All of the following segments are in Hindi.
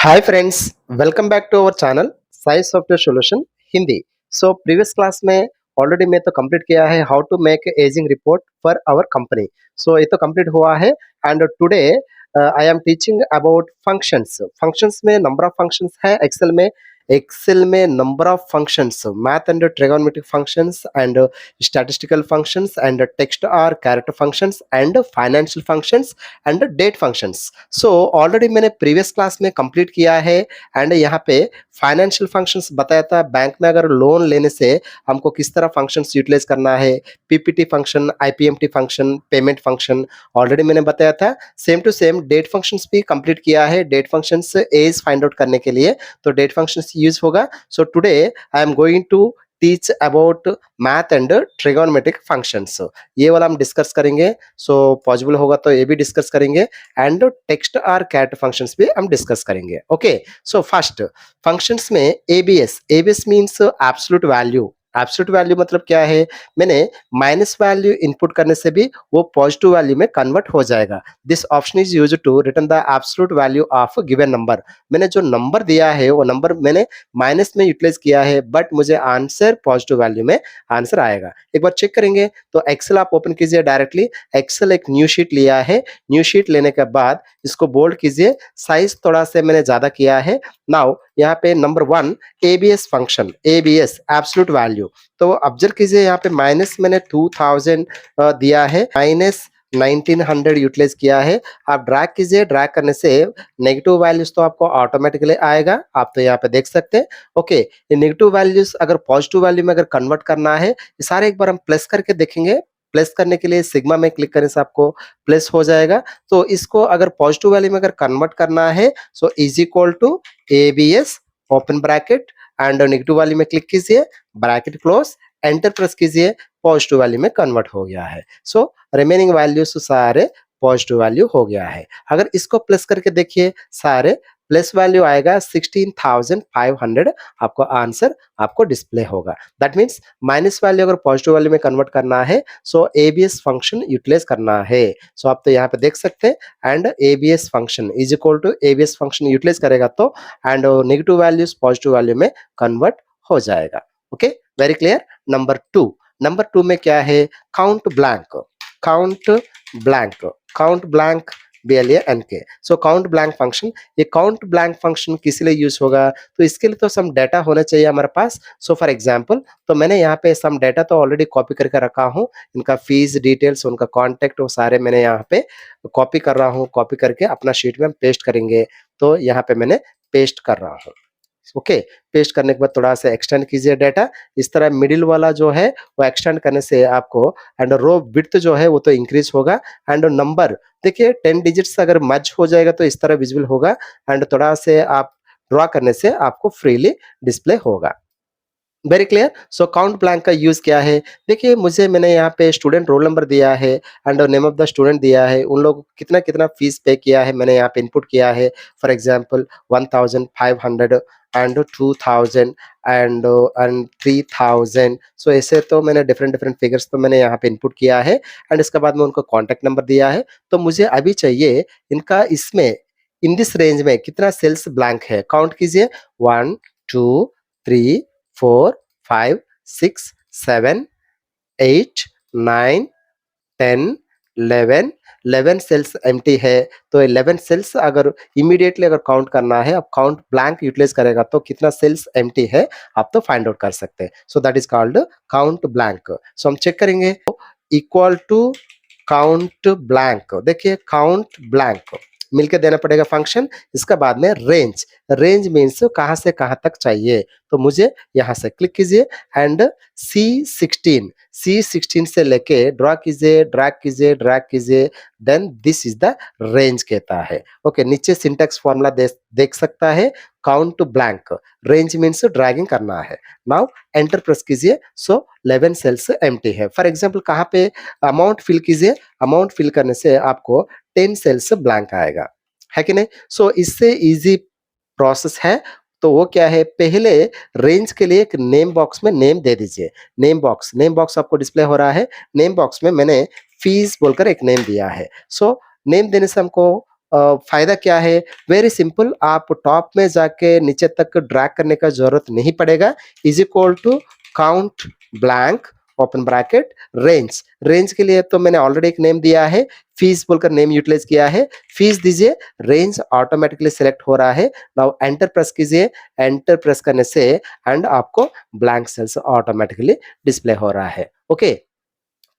Hi friends, welcome back to our channel science software solution Hindi. So previous class में ऑलरेडी मैं तो कंप्लीट किया है how to make ageing report for our company. So ये तो कंप्लीट हुआ है and today I am teaching about functions. Functions में नंबर ऑफ फंक्शंस है एक्सेल में number of functions, math and trigonometric functions and statistical functions and text or character functions and financial functions and date functions. So already मैंने प्रीवियस क्लास में कंप्लीट किया है एंड यहाँ पे फाइनेंशियल फंक्शंस बताया था। बैंक में अगर लोन लेने से हमको किस तरह फंक्शंस यूटिलाइज करना है, PPT function, IPMT function, payment function already मैंने बताया था। Same to same date functions भी कंप्लीट किया है। Date functions age find out करने के लिए तो डेट फंक्शंस यूज होगा। So today I am going to teach about math and trigonometric functions. ये वाला हम डिस्कस करेंगे। सो पॉसिबल होगा तो ये भी डिस्कस करेंगे and text or character functions भी हम डिस्कस करेंगे। ओके, सो फर्स्ट फंक्शंस में ABS. ABS means absolute value. Absolute value मतलब क्या है? मैंने माइनस वैल्यू इनपुट करने से भी वो पॉजिटिव वैल्यू में कन्वर्ट हो जाएगा। This option is used to return the absolute value of given number. मैंने जो नंबर दिया है वो नंबर मैंने माइनस में यूटिलाइज किया है, बट मुझे आंसर पॉजिटिव वैल्यू में आंसर आएगा। एक बार चेक करेंगे तो एक्सेल आप ओपन कीजिए डायरेक्टली। एक्सेल एक न्यू शीट लिया है। न्यू शीट लेने के बाद इसको बोल्ड कीजिए। साइज थोड़ा सा मैंने ज्यादा किया है। नाउ यहाँ पे number 1 ABS function, ABS absolute value. तो ऑब्जर्व कीजिए यहाँ पे माइनस मैंने 2000 दिया है, माइनस 1900 यूटिलाइज किया है। आप ड्रैग कीजिए। ड्रैग करने से नेगेटिव वैल्यूज तो आपको ऑटोमेटिकली आएगा। आप तो यहाँ पे देख सकते हैं। ओके, ये नेगेटिव वैल्यूज अगर पॉजिटिव वैल्यू में अगर कन्वर्ट करना है, ये सारे एक बार हम प्लस करके देखेंगे। प्लस करने के लिए सिग्मा में क्लिक करने से आपको प्लस हो जाएगा। तो इसको अगर पॉजिटिव वैल्यू में अगर कन्वर्ट करना है, so is equal to ABS open bracket and negative value में क्लिक कीजिए, ब्रैकेट क्लोज, एंटर प्रेस कीजिए, पॉजिटिव वैल्यू में कन्वर्ट हो गया है। सो रिमेनिंग वैल्यूज सारे पॉजिटिव वैल्यू हो गया है। अगर इसको प्लस करके देखिए, सारे प्लस वैल्यू आएगा 16,500। आपको आंसर आपको डिस्प्ले होगा। दैट मीन्स माइनस वैल्यू अगर पॉजिटिव वैल्यू में कन्वर्ट करना है, सो एबीएस फंक्शन यूटिलाइज करना है। सो आप तो यहाँ पे देख सकते हैं and ABS function is equal to ABS function utilize करेगा तो and negative values positive value में कन्वर्ट हो जाएगा। Okay, very clear. नंबर 2 में क्या है? Count blank. Count blank, count blank, BLANK। सो काउंट ब्लैंक फंक्शन, ये काउंट ब्लैंक फंक्शन किस लिए यूज होगा? तो इसके लिए तो सम डाटा होना चाहिए हमारे पास। सो फॉर एग्जांपल, तो मैंने यहाँ पे सम डाटा तो ऑलरेडी कॉपी करके रखा हूँ। इनका फीस डिटेल्स, उनका कॉन्टेक्ट, वो सारे मैंने यहाँ पे कॉपी कर रहा हूँ। कॉपी करके अपना शीट में हम पेस्ट करेंगे। तो यहाँ पे मैंने पेस्ट कर रहा हूँ। ओके, पेस्ट करने के बाद थोड़ा सा एक्सटेंड कीजिए डाटा। इस तरह मिडिल वाला जो है वो एक्सटेंड करने से आपको एंड रो विड्थ जो है वो तो इंक्रीज होगा। एंड नंबर देखिए 10 डिजिट्स अगर मर्ज हो जाएगा तो इस तरह विजिबल होगा। एंड थोड़ा से आप ड्रॉ करने से आपको फ्रीली डिस्प्ले होगा। Very clear. So count blank का यूज क्या है? देखिए, मैंने यहाँ पे स्टूडेंट रोल नंबर दिया है and name of the student दिया है। उन लोगों को कितना कितना फीस पे किया है मैंने यहाँ पे इनपुट किया है। For example 1500 and 2000 and 3000। सो ऐसे तो मैंने डिफरेंट डिफरेंट फिगर्स तो मैंने यहाँ पे इनपुट किया है एंड इसके बाद में उनको कॉन्टैक्ट नंबर दिया है। तो मुझे अभी चाहिए इनका इसमें इन दिस रेंज में कितना सेल्स ब्लैंक है। काउंट कीजिए, 1 2 3 4 5 6 7 8 9 10 11 11 सेल्स एम्प्टी है। तो 11 सेल्स अगर इमीडिएटली अगर काउंट करना है, अब काउंट ब्लैंक यूटिलाइज करेगा तो कितना सेल्स एम्प्टी है आप तो फाइंड आउट कर सकते हैं। So that is called count blank. So हम चेक करेंगे, इक्वल टू काउंट ब्लैंक। देखिए, काउंट ब्लैंक मिलकर देना पड़ेगा फंक्शन। इसका बाद में रेंज। रेंज मीन्स कहां से कहां तक चाहिए। तो मुझे यहां से क्लिक कीजिए एंड C16 से लेके ड्रॉ कीजिए, ड्रैग कीजिए, ड्रैग कीजिए, then this is the range कहता है। ओके, नीचे सिंटैक्स फॉर्मूला देख सकता है। Count blank, range means dragging करना है। नाउ एंटर प्रेस कीजिए। सो 11 सेल्स एम्प्टी है। फॉर एग्जांपल कहां पे अमाउंट फिल कीजिए। अमाउंट फिल करने से आपको 10 सेल्स ब्लैंक आएगा, है कि नहीं? सो इससे इजी प्रोसेस है। तो वो क्या है, पहले रेंज के लिए एक नेम बॉक्स में नेम दे दीजिए। नेम बॉक्स आपको डिस्प्ले हो रहा है। नेम बॉक्स में मैंने फीस बोलकर एक नेम दिया है। सो नेम देने से हमको फायदा क्या है? वेरी सिंपल, आप टॉप में जाके नीचे तक ड्रैग करने का जरूरत नहीं पड़ेगा। Is equal to count blank open bracket range. Range के लिए तो मैंने ऑलरेडी एक नेम दिया है, फीस बोलकर नेम यूटिलाइज किया है। फीस दीजिए, रेंज ऑटोमेटिकली सिलेक्ट हो रहा है। नाउ एंटर प्रेस कीजिए, एंटर प्रेस करने से एंड आपको ब्लैंक सेल्स ऑटोमेटिकली डिस्प्ले हो रहा है। ओके,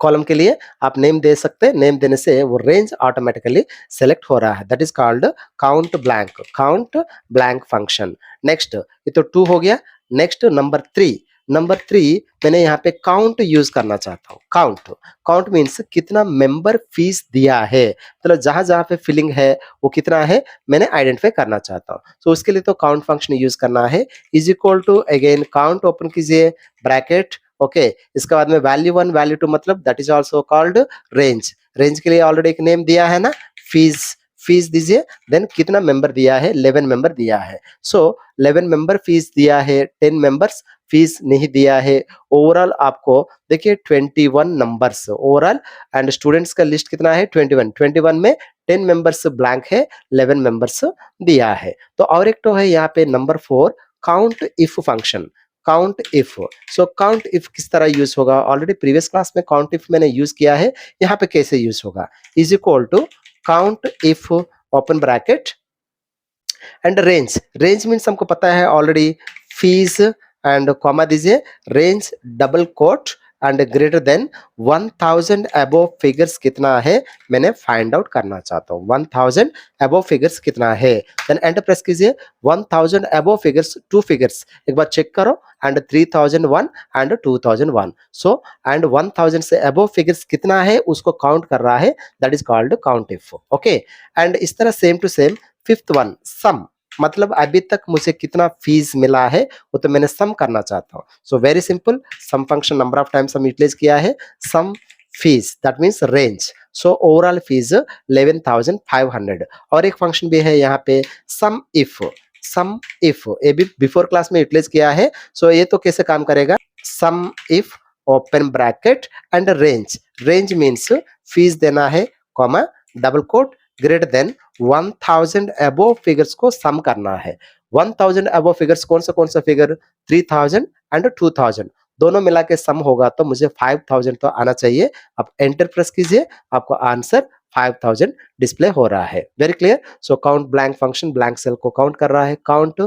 कॉलम के लिए आप नेम दे सकते हैं, नेम देने से वो रेंज ऑटोमेटिकली सेलेक्ट हो रहा है। That is called count blank function. Next, ये तो 2 हो गया। नेक्स्ट नंबर 3 मैंने यहाँ पे काउंट यूज करना चाहता हूँ। काउंट मीन्स कितना मेंबर फीस दिया है, मतलब जहां जहां पे फिलिंग है वो कितना है मैंने आइडेंटिफाई करना चाहता हूँ। तो उसके लिए तो काउंट फंक्शन यूज करना है। Is equal to again count open कीजिए ब्रैकेट। ओके, इसके बाद में वैल्यू 1 वैल्यू 2 मतलब that is also called range. Range के लिए ऑलरेडी एक नेम दिया है ना, फीस दीजिए। देन कितना मेंबर दिया है, 11 मेंबर दिया है। सो 11 मेंबर फीस दिया है, 10 मेंबर्स फीस नहीं दिया है। ओवरऑल आपको देखिए 21 नंबर्स ओवरऑल, एंड स्टूडेंट्स का लिस्ट कितना है 21 में 10 मेंबर्स ब्लैंक है, 11 मेंबर्स दिया है। तो और एक तो है यहाँ पे number 4 count if function. Count if, so count if किस तरह यूज होगा, ऑलरेडी प्रीवियस क्लास में काउंट इफ मैंने यूज किया है, यहाँ पे कैसे यूज होगा। Is equal to count if open bracket and range means हमको पता है ऑलरेडी, फीस एंड कॉमा दीजिए, range double quote and greater than 1000 above figures कितना है मैंने फाइंड आउट करना चाहता हूँ। 1000 अबव फिगर्स कितना है, देन एंटर प्रेस कीजिए। 1000 अबव फिगर्स 2 फिगर्स एक बार चेक करो, एंड 3001 एंड 2001। सो एंड 1000 से अबव फिगर्स कितना है उसको काउंट कर रहा है, that is called count if. Okay, and इस तरह same to same fifth one sum, मतलब अभी तक मुझे कितना फीस मिला है वो तो मैंने सम करना चाहता हूँ। So very simple, sum function number of times हम यूटिलाइज किया है। Sum fees that means range, so overall fees 11,500। और एक फंक्शन भी है यहाँ पे सम इफ, ये भी बिफोर क्लास में यूटिलाइज किया है। सो ये तो कैसे काम करेगा, sum if open bracket and range means fees देना है comma double quote greater than 1000 above figures को सम करना है। 1000 अबव फिगर्स कौन सा फिगर, 3000 एंड 2000 दोनों मिला के सम होगा तो मुझे 5000 तो आना चाहिए। अब एंटर प्रेस कीजिए, आपको आंसर 5000 डिस्प्ले हो रहा है। Very clear. So count blank function blank cell को काउंट कर रहा है, काउंट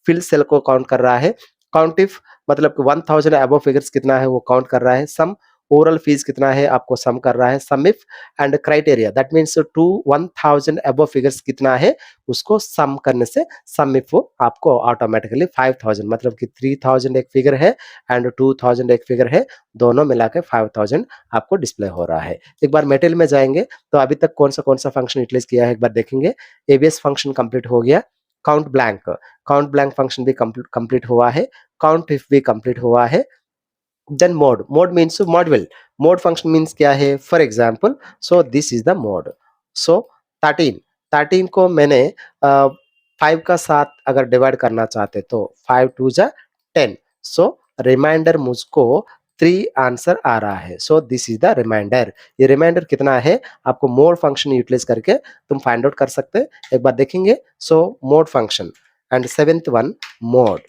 फिल सेल को काउंट कर रहा है। काउंट इफ मतलब कि 1000 अबव फिगर्स कितना है वो काउंट कर रहा है। सम ओवरऑल फीस कितना है आपको सम कर रहा है। Sum if and criteria that means to 1000 above figures कितना है उसको सम करने से सम इफ आपको ऑटोमेटिकली 5000 मतलब कि 3000 एक फिगर है एंड 2000 एक फिगर है, दोनों मिला के 5000 आपको डिस्प्ले हो रहा है। एक बार मेटेरियल में जाएंगे तो अभी तक कौन सा फंक्शन यूटिलाइज किया है एक बार देखेंगे। एबीएस फंक्शन कंप्लीट हो गया, काउंट ब्लैंक फंक्शन भी कंप्लीट हुआ है, काउंट इफ भी कंप्लीट हुआ है। Then mode means mode function means क्या है, for example so this is the mode. So 13 को मैंने 5 का साथ अगर डिवाइड करना चाहते तो 5 2 जा 10। सो रिमाइंडर मुझको 3 आंसर आ रहा है। So this is the remainder. ये रिमाइंडर कितना है आपको मोड फंक्शन यूटिलाइज करके तुम फाइंड आउट कर सकते हैं, एक बार देखेंगे। So mod function and seventh one mod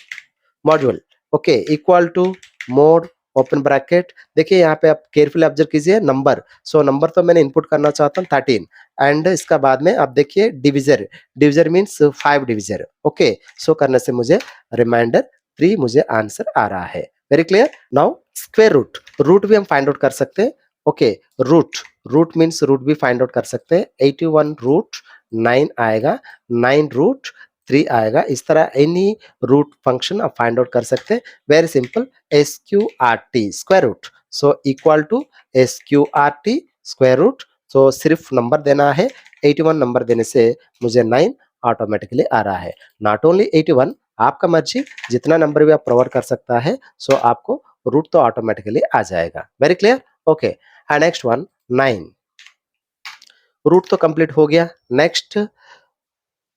module. Okay, equal to mod open bracket. देखिए यहाँ पे आप केयरफुली ऑब्जर्व कीजिए नंबर। सो नंबर तो मैंने इनपुट करना चाहता हूँ 13 एंड इसका बाद में आप देखिए डिविजर मीन्स 5 डिविजर। ओके, सो करने से मुझे रिमाइंडर 3 मुझे आंसर आ रहा है। Very clear. Now square root भी हम फाइंड आउट कर सकते हैं। ओके, रूट मीन्स रूट भी फाइंड आउट कर सकते हैं। 81 रूट 9 आएगा, 9 रूट 3 आएगा। इस तरह एनी रूट फंक्शन आप फाइंड आउट कर सकते हैं। Very simple, SQRT square root, so equal to SQRT square root. So सिर्फ नंबर देना है, 81 नंबर देने से मुझे 9 ऑटोमेटिकली आ रहा है। नॉट ओनली 81, आपका मर्जी जितना नंबर भी आप प्रोवाइड कर सकता है, सो आपको रूट तो ऑटोमेटिकली आ जाएगा। Very clear. Okay, and next one 9, root तो कंप्लीट हो गया। नेक्स्ट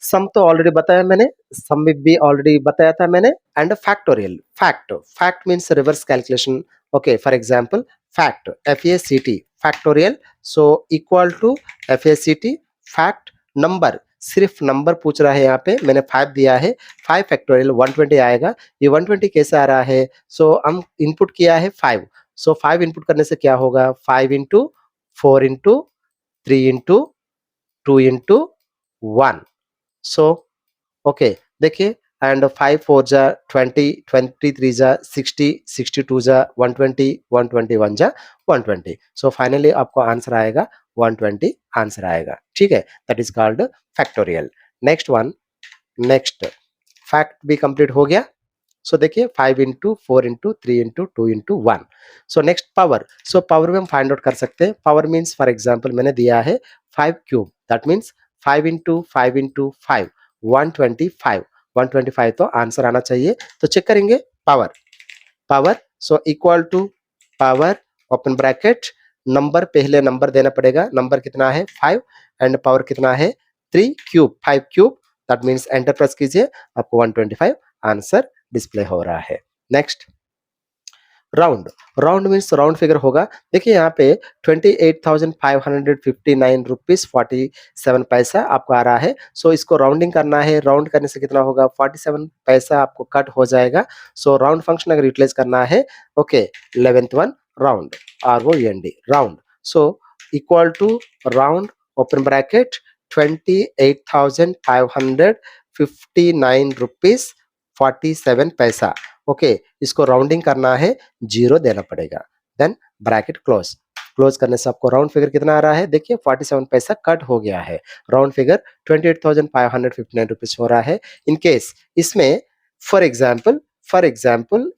सम तो ऑलरेडी बताया मैंने, सम भी ऑलरेडी बताया था मैंने। And factorial, fact means reverse calculation. Okay, for example fact FACT factorial, so equal to FACT fact number, सिर्फ नंबर पूछ रहा है यहाँ पे, मैंने 5 दिया है, 5 फैक्टोरियल 120 आएगा। ये 120 कैसे आ रहा है? सो हम इनपुट किया है 5, सो 5 इनपुट करने से क्या होगा? 5 into 4 into 3 into 2 into 1। So okay, देखिए, एंड 5 4 जा 20, 23 जा 60, 62 जा 120, 121 जा 120। सो फाइनली आपको आंसर आएगा 120 आंसर आएगा, ठीक है? That is called factorial. Next one, next fact भी कंप्लीट हो गया। सो देखिए 5 into 4 into 3 into 2 into 1। So next power, so power में हम फाइंड आउट कर सकते हैं। पावर मीन्स फॉर एग्जाम्पल मैंने दिया है 5 cube, that means 5 into 5 into 5 125, 125 तो आंसर आना चाहिए। तो चेक करेंगे power, power so equal to power open bracket, number पहले नंबर देना पड़ेगा, नंबर कितना है 5 एंड पावर कितना है 3 cube, 5 cube, that means enter press कीजिए, आपको 125 आंसर डिस्प्ले हो रहा है। Next round, round means round figure होगा। देखिए यहाँ पे 28,559 रुपीज 47 पैसा आपको आ रहा है। सो इसको राउंडिंग करना है, राउंड करने से कितना होगा? 47 पैसा आपको कट हो जाएगा। सो राउंड फंक्शन अगर यूटिलाइज करना है, okay, 11th one round, ROUND round. So equal to round open bracket 28,559 rupees 47 पैसा, ओके, इसको राउंडिंग करना है, 0 देना पड़ेगा, देन ब्रैकेट क्लोज, क्लोज करने से आपको राउंड फिगर कितना आ रहा है? देखिए 47 पैसा कट हो गया है, राउंड फिगर 28,559 रुपीज हो रहा है। इन केस इसमें फॉर एग्जाम्पल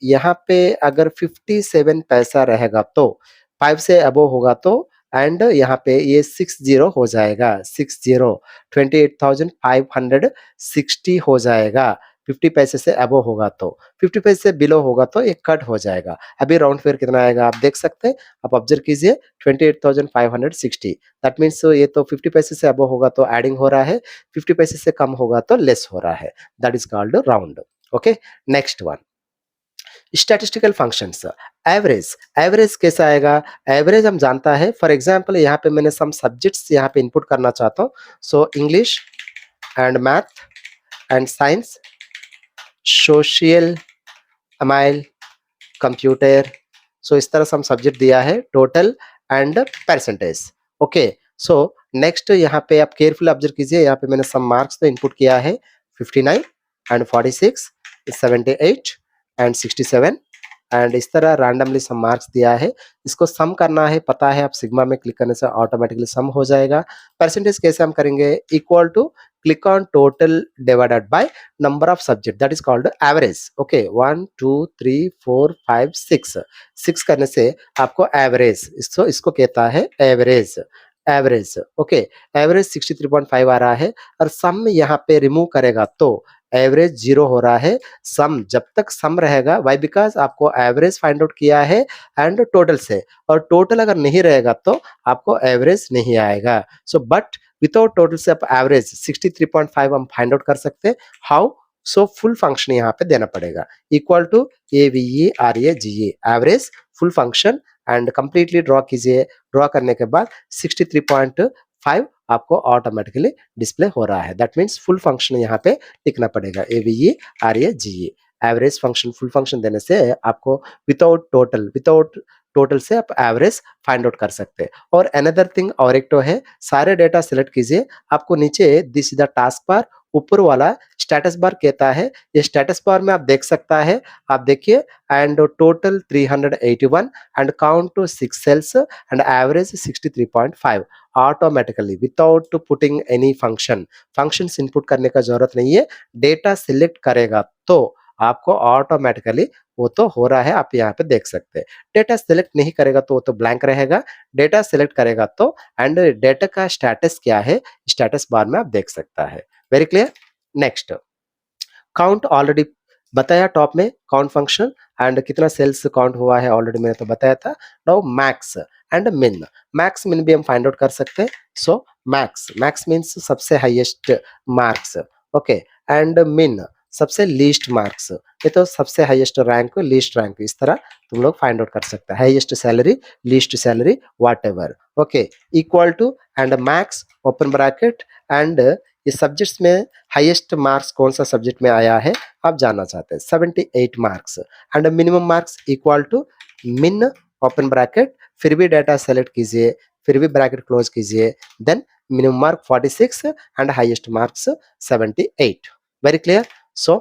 यहाँ पे अगर 57 पैसा रहेगा तो 5 से अबो होगा तो, एंड यहाँ पे ये 60 हो जाएगा, 60 28,560 हो जाएगा। 50 पैसे से अबव होगा तो, 50 पैसे से बिलो होगा तो ये कट हो जाएगा। अभी राउंड फिगर कितना आएगा आप देख सकते हैं, आप ऑब्जर्व कीजिए 28,560, दैट मीन्स ये तो 50 पैसे से अबव होगा तो एडिंग हो रहा है, 50 पैसे से कम होगा तो लेस हो रहा है, that is called round. Okay, next one, statistical functions. Average, average कैसा आएगा? एवरेज हम जानता है, फॉर एग्जाम्पल यहाँ पे मैंने सम सब्जेक्ट्स यहाँ पे इनपुट करना चाहता हूँ। So English and math and science, social, अमाइल, कंप्यूटर, सो इस तरह से हम सब्जेक्ट दिया है, total and percentage. Okay, so next यहाँ पे आप केयरफुल ऑब्जर्व कीजिए, यहाँ पे मैंने सम मार्क्स तो इनपुट किया है 59 एंड 46, 78 एंड 67, एंड इस तरह रैंडमली सम मार्क्स दिया है। इसको सम करना है, पता है, आप सिग्मा में क्लिक करने से ऑटोमेटिकली सम हो जाएगा। परसेंटेज कैसे हम करेंगे? Equal to click on total divided by number of subject, that is called average. Okay, 1 2 3 4 5 6, 6 करने से आपको एवरेज, इसको कहता है एवरेज, एवरेज। ओके, एवरेज 63.5 आ रहा है, और सम यहाँ पे रिमूव करेगा तो एवरेज 0 हो रहा है। सम जब तक सम रहेगा, वाई बिकॉज आपको एवरेज फाइंड आउट किया है एंड टोटल से, और टोटल अगर नहीं रहेगा तो आपको एवरेज नहीं आएगा। सो बट विदाउट टोटल से आप एवरेज 63.5 हम फाइंड आउट कर सकते हैं। हाउ? सो फुल फंक्शन यहाँ पे देना पड़ेगा, equal to AVERAGE, average full function, and completely draw कीजिए। ड्रॉ करने के बाद 63.5 आपको ऑटोमेटिकली डिस्प्ले हो रहा है, दैट मीन्स फुल फंक्शन यहाँ पे लिखना पड़ेगा, AVERAGE, average function, full function देने से आपको विदाउट टोटल से आप एवरेज फाइंड आउट कर सकते हैं। और अनदर थिंग, और एक तो है, सारे डेटा सिलेक्ट कीजिए, आपको नीचे this is the task bar, ऊपर वाला स्टेटस बार कहता है, ये स्टेटस बार में आप देख सकता है, आप देखिए, and total 381 and count to 6 cells and average 63.5, automatically without putting any functions input करने का जरूरत नहीं है, डेटा सिलेक्ट करेगा तो आपको ऑटोमेटिकली वो तो हो रहा है, आप यहाँ पे देख सकते हैं। डेटा सिलेक्ट नहीं करेगा तो वो तो ब्लैंक रहेगा, डेटा सिलेक्ट करेगा तो, एंड डेटा का स्टेटस क्या है, स्टेटस बार में आप देख सकता है। Very clear. Next, count already बताया टॉप में, काउंट फंक्शन, एंड कितना सेल्स काउंट हुआ है ऑलरेडी मैंने तो बताया था। नाउ मैक्स एंड मिन, मैक्स मिन भी हम फाइंड आउट कर सकते हैं। सो मैक्स, मैक्स मीन्स सबसे हाईएस्ट मार्क्स, ओके, एंड मिन, सबसे लीस्ट मार्क्स, ये तो सबसे हाईएस्ट रैंक, लीस्ट रैंक, इस तरह तुम लोग फाइंड आउट कर सकते हैं। Highest salary, least salary, whatever. Okay, equal to and max open bracket and इस सब्जेक्ट्स में हाईएस्ट मार्क्स कौन सा सब्जेक्ट में आया है आप जानना चाहते हैं, 78 marks and minimum marks equal to min open bracket, फिर भी डाटा सेलेक्ट कीजिए, फिर भी ब्रैकेट क्लोज कीजिए, then minimum mark 46 and highest marks 78। Very clear. So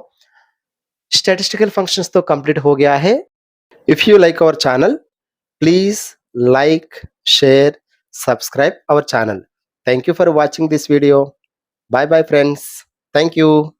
statistical functions तो कंप्लीट हो गया है। If you like our channel, please like, share, subscribe our channel. Thank you for watching this video. Bye bye friends. Thank you.